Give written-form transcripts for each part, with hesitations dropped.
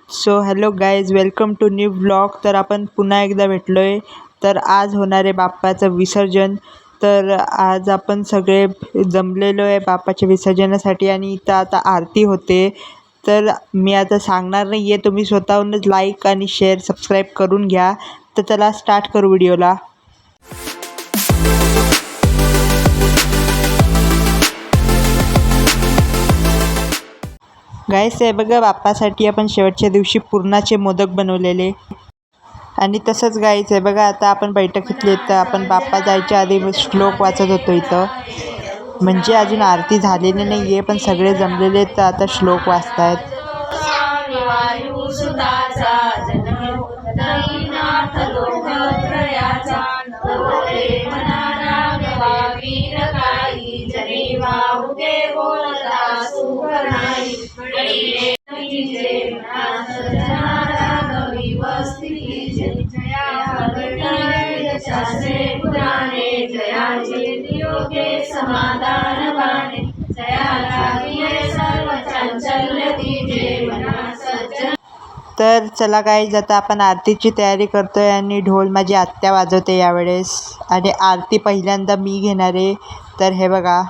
So hello guys, welcome to new blog. तर आपण पुन्हा एकदा भेटलो आहे. तर आज होणार आहे बाप्पाचं विसर्जन. तर आज आपण सगळे जमलेलो आहे बाप्पाच्या विसर्जनासाठी आणि इथं आता आरती होते. तर मी आता सांगणार नाही आहे, तुम्ही स्वतःहूनच लाईक आणि शेअर सबस्क्राईब करून घ्या. तर चला स्टार्ट करू व्हिडिओला. गाईस, हे बघा, बाप्पासाठी आपण शेवटच्या दिवशी पुरणाचे मोदक बनवलेले. आणि तसंच गाईस, हे बघा, आता आपण बैठक घेतली. तर आपण बाप्पा जायच्या आधी श्लोक वाचत होतो इथं. म्हणजे अजून आरती झालेली नाही आहे, पण सगळे जमलेले तर आता श्लोक वाचतायत. तर चला गाईज, आता आपण आरतीची तयारी करतोय आणि ढोल माझी आत्या वाजवते यावेळेस. आणि आरती पहिल्यांदा मी घेणार आहे. तर हे बघा.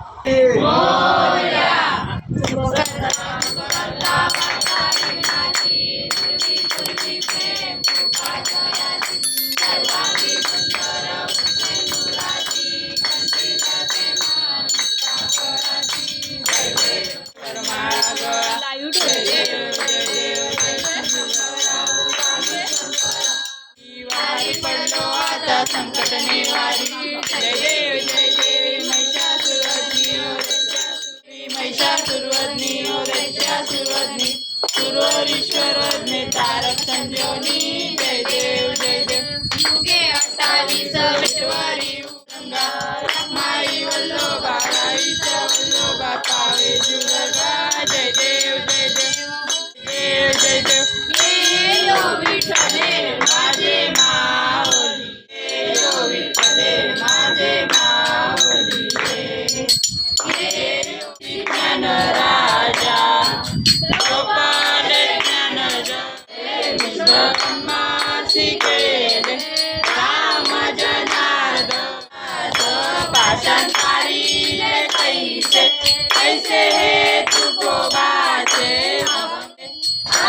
संकट निवारी जय देव जय देव महिषासुरवदनी दैत्यासुरवदनी सुरवरीश्वरवदनी तारक संजीवनी जय देव जय देव युगे 28 विश्वरी गंगा माई वल्लोबा गाईच्या वल्लोबा पावे जुलगा जय देव जय देव देव जय देव ये यो विठ्ठले माझे माऊली कैसे हे तुको बाचे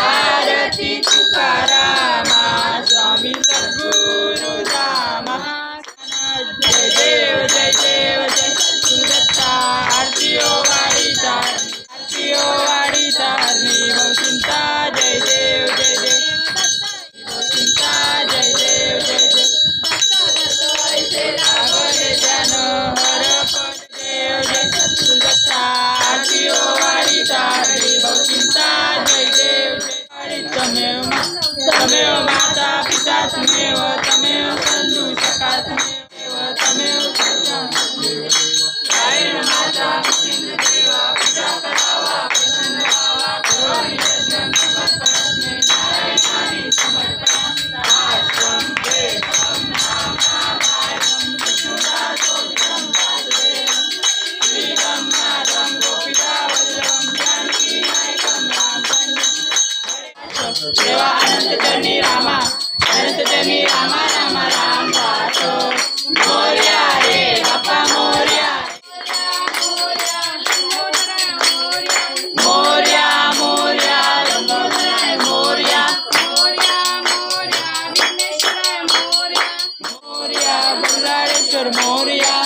आरती तुकारामा स्वामी सद्गुरु रामा जय देव जय देव जय सुदत्ता आरती ओ वाडी तारणी भवचिंता जय देव जय देव भवचिंता जय देव जय देव कैसे लागले जन हर देव जय सुदत्ता आरती ओ वाडी तारणी भवचिंता जय देव जय तमेव माता पिता तमेव बंधु सखा तमेव माता देवा पूजा करावा प्रसन्न व्हावा करोमि यज्ञं समर्पयामि नारायणानि समर्पयामि आश्रम देवं नारायणं विष्णुदासोऽहं वासुदेवं श्रीरं नाथं गोपिकावल्लभं जानकी नायकं रामचन्द्रं देवा अनंतचरणी रामा रामा राम दासो मोरया रे बाप्पा मोरया मोरया मोरया लंबोदराय मोरया विघ्नेश्वराय मोरया बुल्लाळेश्वर मोरया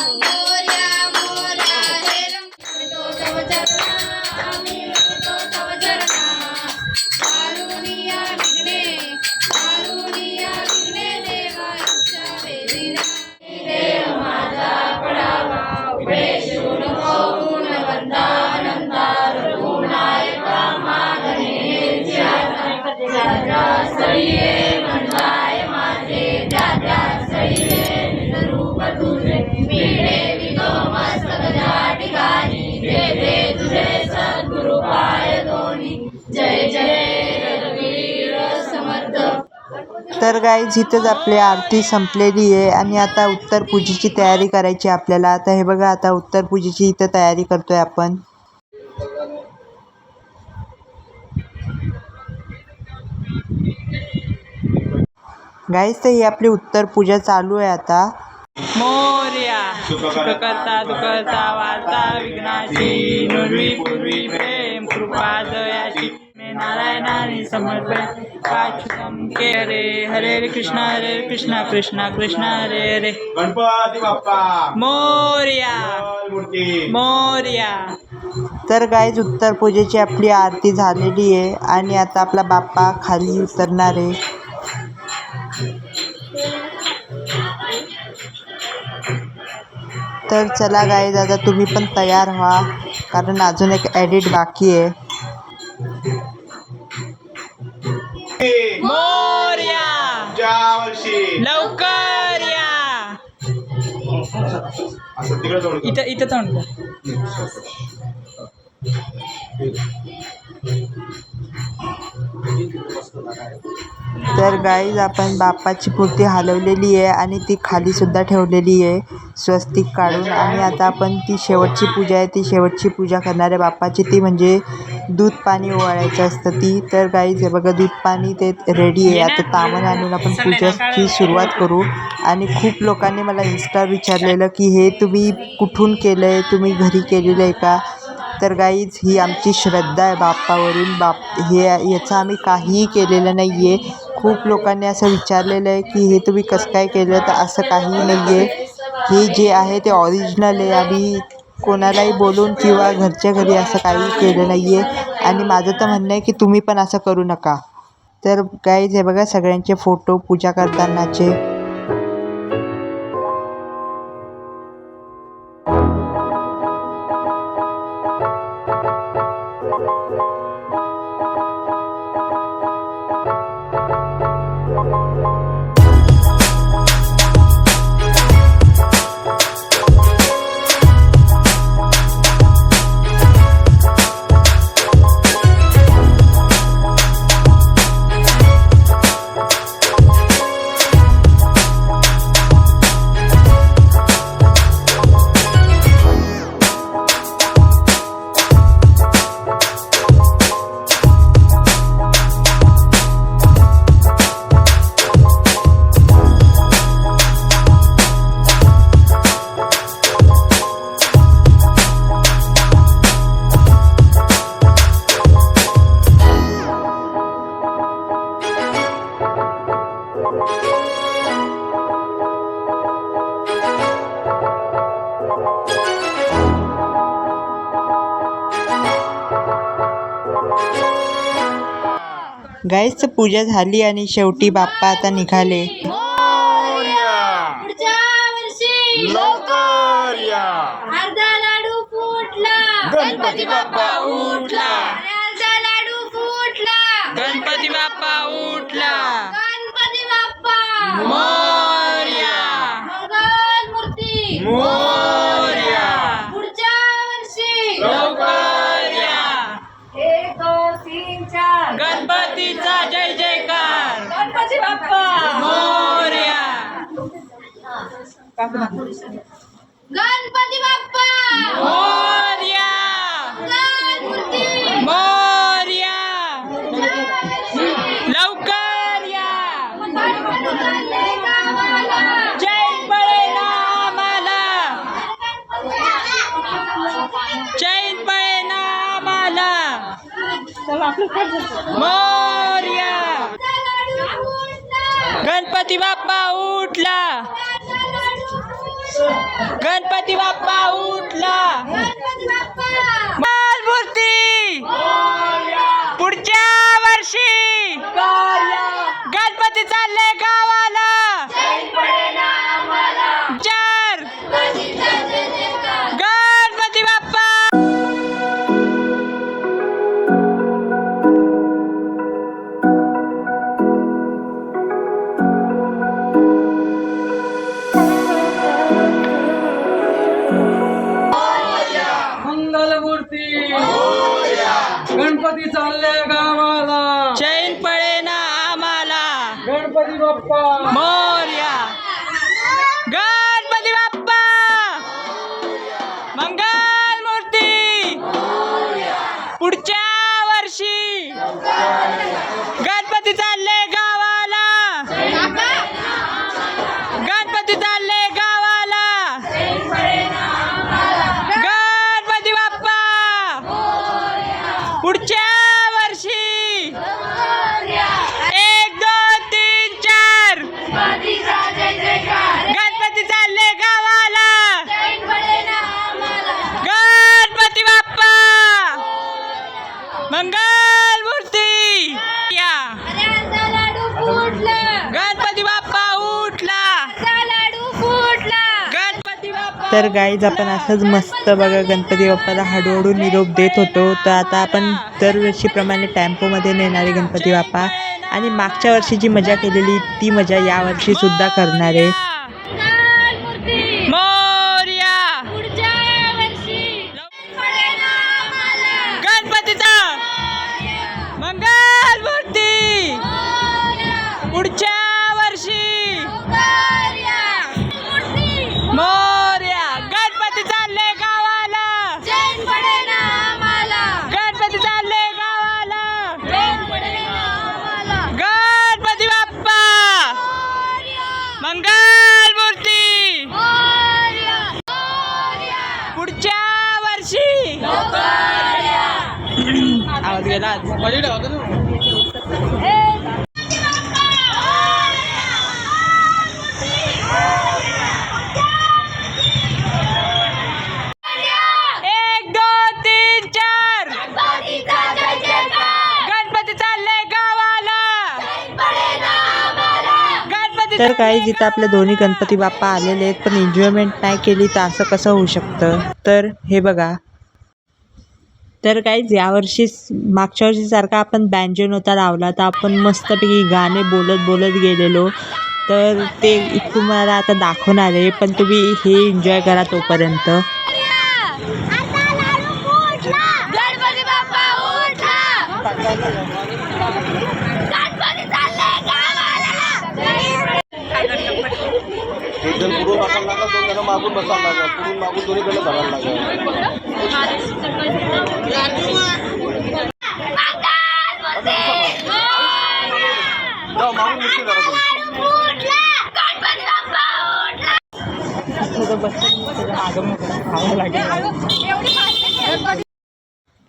तर गाईज, इथंच आपली आरती संपलेली आहे आणि आता उत्तर पूजेची तयारी करायची आपल्याला. आता हे बघा, आता उत्तर पूजेची इथं तयारी करतोय आपण. गाईस तर ही आपली उत्तर पूजा चालू आहे आता. मोरया सुखकर्ता दुःखकर्ता वार्ता विघ्नाची नुरवी पूर्वी प्रेम कृपा दयाची मे नारायणाने समर्पण अच्युतम के हरे हरे कृष्णा कृष्णा कृष्णा हरे हरे. गणपती बाप्पा मोरया मूर्ती. मोरया. तर गाईज उत्तर पूजेची आपली आरती झालेली आहे आणि आता आपला बाप्पा खाली उतरणार आहे. तर चला गाईज आता तुम्ही पण तयार व्हा कारण अजून एक एडिट बाकी आहे. मोरया पुढच्या वर्षी लवकर या. असं तिकडे जाऊन इथं तोंड तर गाईज आपण बाप्पाची मूर्ती हलवलेली आहे आणि ती खाली सुद्धा ठेवलेली आहे स्वस्तिक काढून. आणि आता आपण ती शेवटची पूजा आहे, ती शेवटची पूजा करणार आहे बाप्पाची, ती म्हणजे दूध पाणी ओवाळायचं असतं ती. तर गाईज हे बघा दूध पाणी ते रेडी आहे. आता तांबण आणून आपण पूजेची सुरुवात करू. आणि खूप लोकांनी मला इन्स्टावर विचारलेलं की हे तुम्ही कुठून केलं आहे, तुम्ही घरी केलेलं आहे का. तर गाईज ही आमची श्रद्धा आहे बाप्पावरून. हे याचं आम्ही काहीही केलेलं नाही आहे. खूप लोकांनी असं विचारलेलं आहे की हे तुम्ही कसं काय केलं, तर असं काही नाही आहे. हे जे आहे ते ऑरिजिनल आहे. आम्ही कोणालाही बोलून किंवा घरच्या घरी असं काही केलं नाही आहे. आणि माझं तर म्हणणं आहे की तुम्ही पण असं करू नका. तर गाईज हे बघा सगळ्यांचे फोटो पूजा करतानाचे. गाईज तर पूजा झाली आणि शेवटी बाप्पा आता निघाले. पुढच्या वर्षी लवकर या. अर्धा लाडू फुटला, गणपती बाप्पा उठला. अर्धा लाडू फुटला, गणपती बाप्पा उठला. गणपती बाप्पा मोरया मंगल मूर्ती मोरया. पुढच्या वर्षी लवकर या. 1 2 3 4 गणपतीचा जय जयकार. गणपती बाप्पा मोरया. गणपती बाप्पा मोरया मंगल मूर्ती मोरया. लवकर या. गणपती चालले गावाला, चैन पळे ना आम्हाला. चैन पळे ना आम्हाला. मोरया. लाडू फुटला, गणपती बाप्पा उठला. गणपती बाप्पा उठला. गणपती बाप्पा मूर्ती पुढच्या वर्षी गणपती चालले गावाला. 4 गणपती बाप्पा. मंगलमूर्ती गणपती चालले गावाला. चैन पळे ना आम्हाला. गणपती बाप्पा मोरया. गणपती बाप्पा मंगल मूर्ती पुढच्या वर्षी गणपती चालले गावाला. तर गाईज आपण असंच मस्त बघा गणपती बाप्पाला हळूहळू निरोप देत होतो. तर आता आपण दरवर्षीप्रमाणे टेम्पोमध्ये नेणारे गणपती बाप्पा आणि मागच्या वर्षी जी मजा केलेली ती मजा यावर्षी सुद्धा करणार आहे. मंगलमूर्ती मोरया पुढच्या वर्षी पडेल आम्हाला. गणपतीचा मंगल मूर्ती मोरया. पुढच्या वर्षी मोरया. मूर्ती मोरया गणपती चालले गावाला चैन पडेल आम्हाला. गणपती चालले गावाला चैन पडेल आम्हाला. गणपती बाप्पा मोरया. मंगल मूर्ती मोरया. मोरया. पुढच्या वर्षी मोरया. आवाज गेला एक दोन तीन चार गणपतीचा जय जयकार. गणपती चालले गावाला चैन पडेल आम्हाला. गणपती तर काही जिथं आपले दोन्ही गणपती बाप्पा आलेले आहेत पण एन्जॉयमेंट नाही केली तर असं कसं होऊ शकतं. तर हे बघा, तर काहीच यावर्षी मागच्या वर्षीसारखा आपण बँजो नव्हता लावला तर आपण मस्तपैकी गाणे बोलत बोलत गेलेलो. तर ते तुम्हाला आता दाखवणार आहे पण तुम्ही हे एन्जॉय करा तोपर्यंत. आता लाडू फुटला. गणपती बाप्पा उठला. गणपती चालले गावाला. एक जण पुढून बसायला लागला, दोन जण मागून बसायला लागला, पुढून मागून दोन्हीकडे धरायला लागला. जाऊ मागून मुक्ती धरा तुम्ही. लाडू फुटला. गणपती बाप्पा उठला.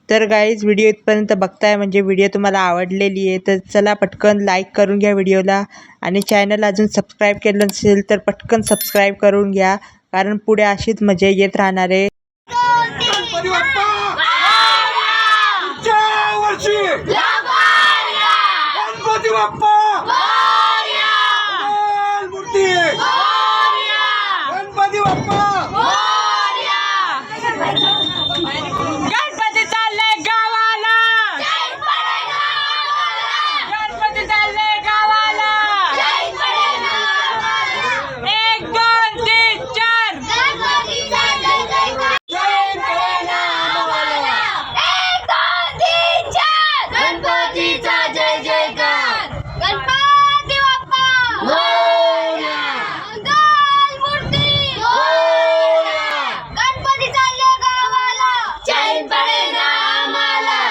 तर गाईज व्हिडिओ इथपर्यंत बघताय म्हणजे व्हिडिओ तुम्हाला आवडलेली आहे तर चला पटकन लाईक करून घ्या व्हिडिओला आणि चॅनल अजून सबस्क्राईब केलं नसेल तर पटकन सबस्क्राईब करून घ्या कारण पुढे अशीच मजा येत राहणार आहे. गणपती बाप्पा पुढच्या वर्षी गणपती बाप्पा मंगल मूर्ती गणपती बाप्पा गणपती चालले गावाला गणपती चालले गावाला एक दोन तीन चार गणपतीचा जय जयकार. जय पडेल आम्हाला. एक दोन तीन चार. गणपतीचा जय जयकार. गणपती बाप्पा मोरया. मंगलमूर्ती गणपती चालले गावाला. चैन पडेल आम्हाला.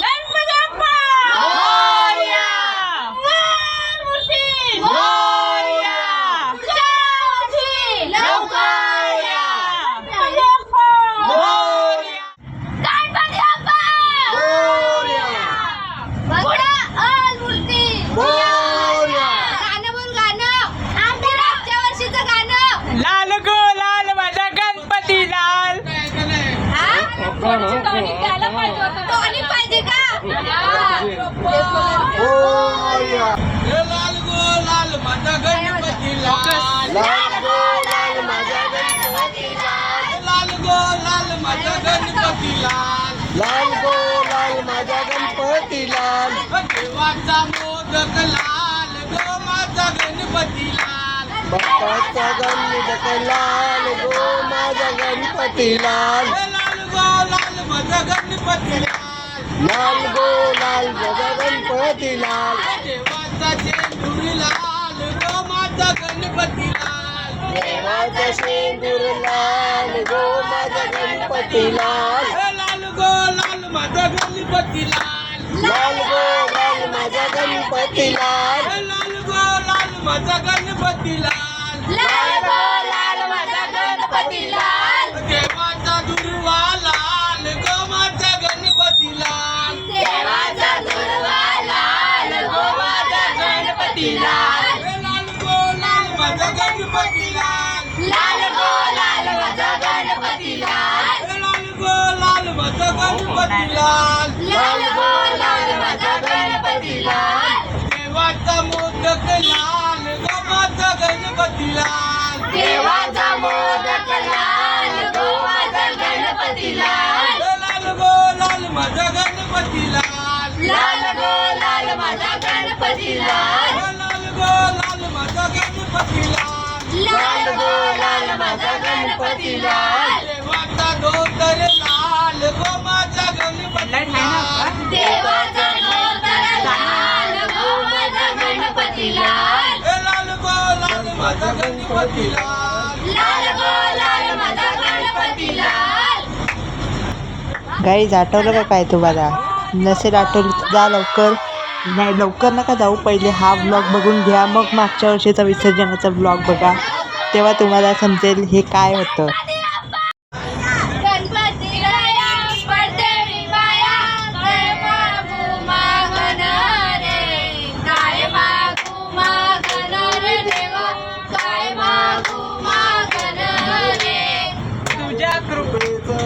गणपती बाप्पा मोरया मंगलमूर्ती मोरया लवकर या. मोरया गणपती बाप्पा मंगलमूर्ती. गाणं बोल गाणं. आमच्या मागच्या वर्षीचं गाणं. लाल गो लाल माझा गणपती लाल टोनी पाहिजे का? मोरया. लाल गो लाल माझा गणपती लाल. लाल गो लाल माझा गणपती लाल. लाल गो लाल माझा गणपती लाल. लाल गो लाल माझा गणपती लाल. देवाचा मोदक लाल गो माझा गणपती लाल. बाप्पाचा गणपत लाल गो माझा गणपती लाल. लाल गो लाल माझा गणपती लाल. लाल गो लाल माझा गणपती लाल. देवाचा शेंदूर लाल गो माझा गणपती लाल. देवाचा शेंदूर लाल गो माझा गणपती लाल. लाल गो लाल माझा गणपती लाल. लाल गो लाल माझा गणपती लाल. लाल गो लाल माझा गणपती लाल. लाल गो लाल माझा गणपती लाल. देवाचा दुर्वा लाल गो माझा गणपती लाल. देवाचा दुर्वा लाल गो माझा गणपती लाल. लाल गो लाल माझा गणपती लाल. लाल गो लाल माझा गणपती लाल. लाल गो लाल माझा गणपती लाल. लाल गो लाल माझा गणपती लाल. देवाचा मोदक लाल गो माझा गणपती लाल. देवाचा मोदक लाल गणपती लाल लाल गो लाल माझा गणपती लाल लाल गो लाल माझा गणपती लाल देवाचा धोतर लाल गो माझा गणपती लाल देवाचा धोतर लाल गो माझा गणपती लाल लाल गो लाल माझा गणपती लाल लाल गो लाल माझा गणपती लाल गाईज आठवलं का काय तुम्हाला? नसेल आठवलं तर जा लवकर. नाही लवकर नका जाऊ, पहिले हा व्लॉग बघून घ्या, मग मागच्या वर्षीचा विसर्जनाचा व्लॉग बघा, तेव्हा तुम्हाला समजेल हे काय होतं. गणपती राया पडदेवी बाया काय मागू मागण रे काय मागू मागण रे देवा काय मागू मागण रे तुझ्या कृपेचं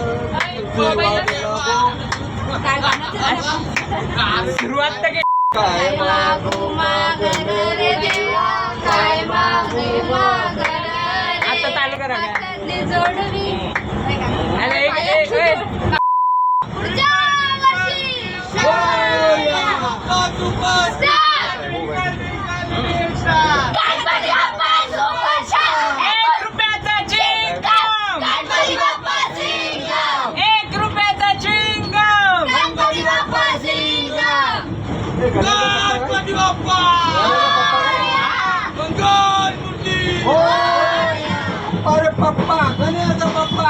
सुरुवात तर केली. काय मागू मागण रे देवा काय मागू मागण रे आता चालू करा काय? हातातली जोडवी अरे एक पुढच्या वर्षी गणपती बाप्पा सुप्रसाद. 1 रुपयाचा चिंगम, गणपती बाप्पा सिंगम 1 रुपयाचा चिंगम. गणपती बाप्पा सिंगम गणपती बाप्पा मंगल मूर्ती अरे पप्पा गणेशचा पप्पा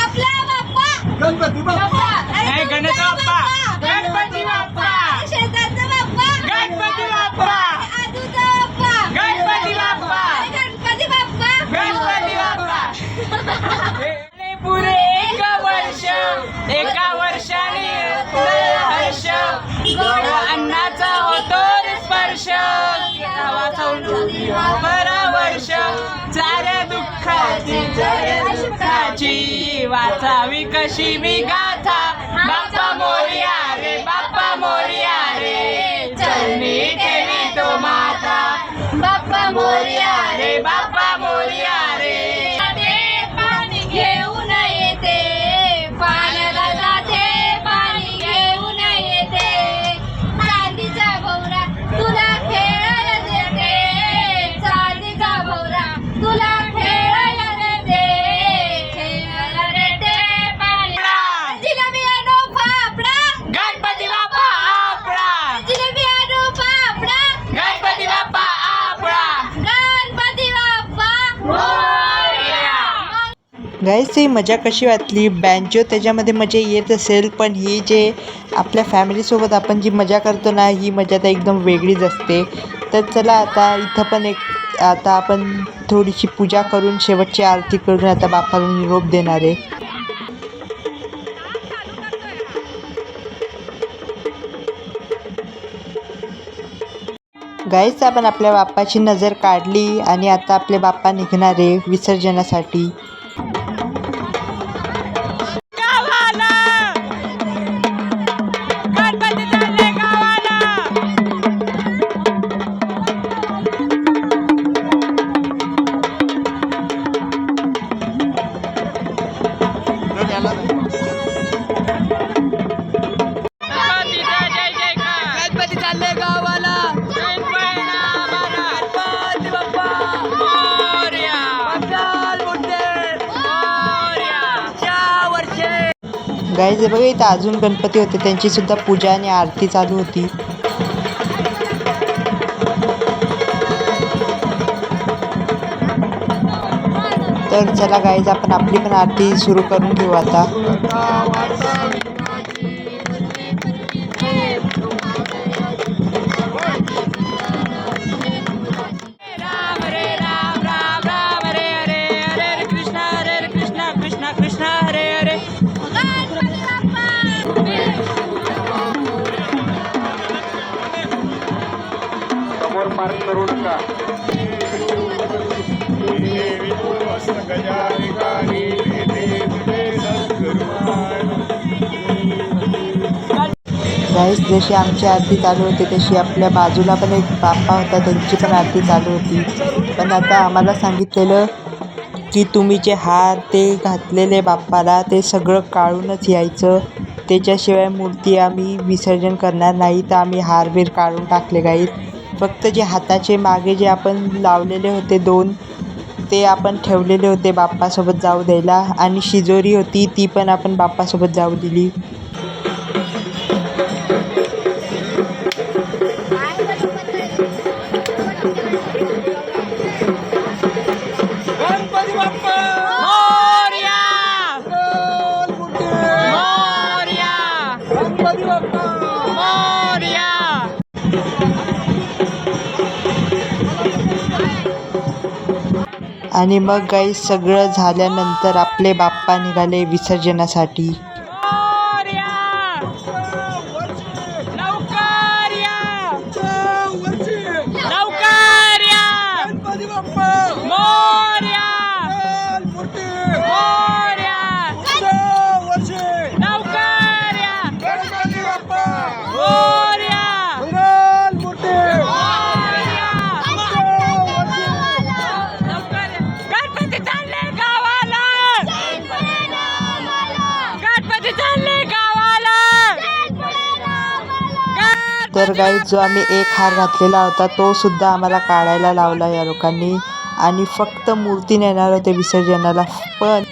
आपला बाप्पा गणपती बाप्पा नाही, गणेश बाप्पा, गणपती बाप्पा, शेजारचा बाप्पा गणपती बाप्पा, आजूचा बाप्पा गणपती बाप्पा, गणपती बाप्पा गणपती बाप्पा. हे पुरे 1 वर्ष, एका वर्षाने हर्ष, गोड अन्नाचा होतो रे स्पर्श, गावाचा वर्ष, साऱ्या दुःखाची जय सुखाची वाचावी कशी मी गाथा. बाप्पा मोरया रे, बाप्पा मोरया रे, चरणी ठेवी तो माता. बाप्पा मोरया रे बाप्पा मोरया रे. ते पाणी घेऊन येते पाण्याला जाते पाणी घेऊन येते चांदीचा भोवरा तुला खेळायला देते चांदीचा भोवरा तुला खेळायला देते खेळायला देते पाणी जिलेबी आणू फाफडा गणपती बाप्पा आपला, जिलेबी आणू फाफडा गणपती बाप्पा आपला. गणपती बाप्पा मोरया. गाईज ही मजा कशी वाटली? बँजो त्याच्यामध्ये मजा येत असेल, पण ही जे आपल्या फॅमिलीसोबत आपण जी मजा करतो ना, ही मजा तर एकदम वेगळीच असते. तर चला आता इथं पण आता आपण थोडीशी पूजा करून शेवटची आरती करून आता बाप्पाला निरोप देणार आहे. गाईज आपण आपल्या बाप्पाची नजर काढली आणि आता आपले बाप्पा निघणार आहे विसर्जनासाठी. गावाला गणपती चालले गावाला. गणपतीचा जय जयकार. गणपती चालले गावाला. गणपती बाप्पा मोरया. मंगल मूर्ती मोरया. गाईज बघा इथं अजून गणपती होते, त्यांची सुद्धा पूजा आणि आरती चालू होती. तर चला गाईज आपण आपली पण आरती सुरू करून घेऊ आता. राम रे राम राम राम रे हरे हरे कृष्ण कृष्ण कृष्ण हरे हरे. समोर पार्क करू नका. गाईज जशी आमची आरती चालू होती तशी आपल्या बाजूला पण एक बाप्पा होता, त्यांची पण आरती चालू होती. पण आता आम्हाला सांगितलेलं की तुम्ही जे हार ते घातलेले बाप्पाला ते सगळं काढूनच यायचं. त्याच्याशिवाय मूर्ती आम्ही विसर्जन करणार नाही. तर आम्ही हारबीर काढून टाकले गाईत. फक्त जे हाताचे मागे जे आपण लावलेले होते 2 ते आपण ठेवलेले होते बाप्पासोबत जाऊ द्यायला. आणि शिजोरी होती ती पण आपण बाप्पासोबत जाऊ दिली. गणपती बाप्पा मोरया मोरया गणपती बाप्पा मोरया. आणि मग गाई सगळं झाल्यानंतर आपले बाप्पा निघाले विसर्जनासाठी. मोरया लवकर या लवकर या. गणपती बाप्पा मोरया मूर्ती मोरया वर्षी लवकर या. गणपती बाप्पा मोरया मूर्ती लवकर या. गणपती चालले गावाला. गणपती चालले गावाला. तर गाई जो आम्ही एक हार घातलेला होता तो सुद्धा आम्हाला काढायला लावला या लोकांनी. आणि फक्त मूर्ती नेणार होते विसर्जनाला. पण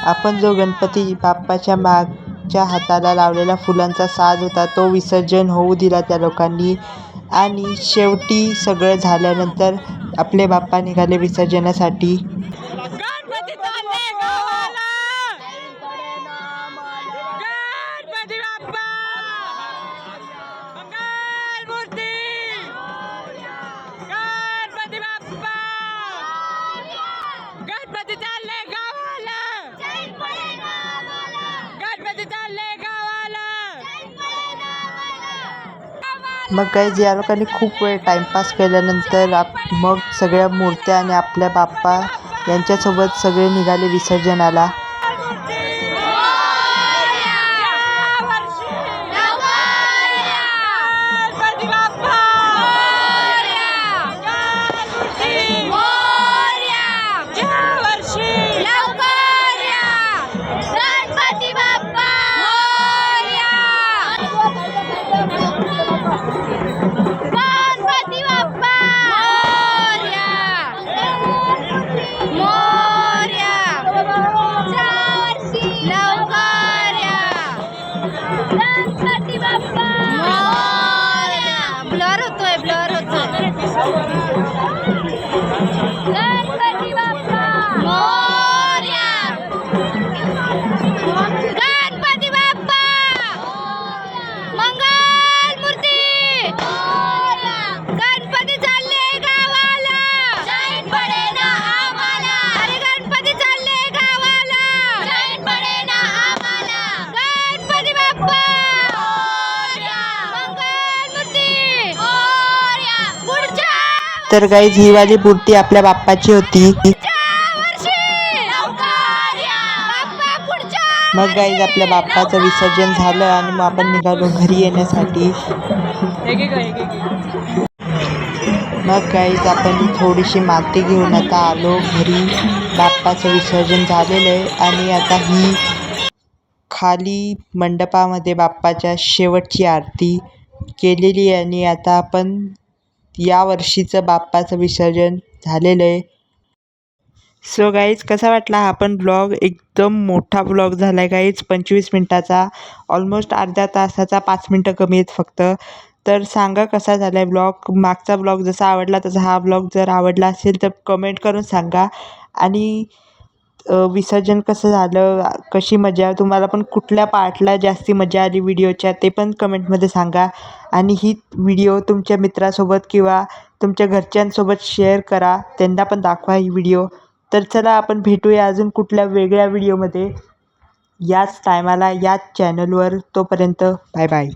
आपण जो गणपती बाप्पाच्या मागच्या हाताला लावलेला फुलांचा साज होता तो विसर्जन होऊ दिला त्या लोकांनी. आणि शेवटी सगळं झाल्यानंतर आपले बाप्पा निघाले विसर्जनासाठी. गणपती चालले गावाला. गणपती बाप्पा मंगलमूर्ती. गणपती बाप्पा गणपती चालले गावाला. गणपती चालले गावाला. मग काही या लोकांनी खूप वेळ टाईमपास केल्यानंतर मग सगळ्या मूर्त्या आणि आपल्या बाप्पा यांच्यासोबत सगळे निघाले विसर्जनाला. गणपती बाप्पा या वर्षी गणपती बाप्पा गणपती बाप्पा मोरया लवकर या. गणपती बाप्पा ब्लर होतोय गणपती बाप्पा मोरया. गणपती बाप्पा मंगलमूर्ती. गणपती चालले गावाला. जाईन पडे ना आम्हाला. अरे गणपती चालले गावाला. जाईन पडे ना आम्हाला. गणपती बाप्पा मंगलमूर्ती. पुढच्या तर गाईज ही वाली मूर्ती आपल्या बाप्पाची होती. वर्षी लवकर या. बाप्पा पुढच्या मग गाईज आपल्या बाप्पाचं विसर्जन झालं आणि मग आपण निघालो घरी येण्यासाठी. मग गाईज आपण थोडीशी माती घेऊन आता आलो घरी. बाप्पाचं विसर्जन झालेलं आहे आणि आता ही खाली मंडपामध्ये बाप्पाच्या शेवटची आरती केलेली आहे. आणि आता आपण या वर्षीचं बाप्पाचं विसर्जन झालेलं आहे. सो गाईज कसा वाटला हा पण ब्लॉग. एकदम मोठा ब्लॉग झाला आहे गाईज, 25 मिनटाचा. ऑलमोस्ट अर्ध्या तासाचा 5 मिनटं कमी आहेत फक्त. तर सांगा कसा झाला आहे ब्लॉग. मागचा ब्लॉग जसा आवडला तसा हा ब्लॉग जर आवडला असेल तर कमेंट करून सांगा. आणि विसर्जन कसं झालं, कशी मजा, तुम्हाला पण कुठल्या पार्टला जास्ती मजा आली व्हिडिओच्या ते पण कमेंटमध्ये सांगा. आणि ही व्हिडिओ तुमच्या मित्रासोबत किंवा तुमच्या घरच्यांसोबत शेअर करा, त्यांना पण दाखवा ही व्हिडिओ. तर चला आपण भेटूया अजून कुठल्या वेगळ्या व्हिडिओमध्ये याच टायमाला याच चॅनलवर. तोपर्यंत बाय बाय.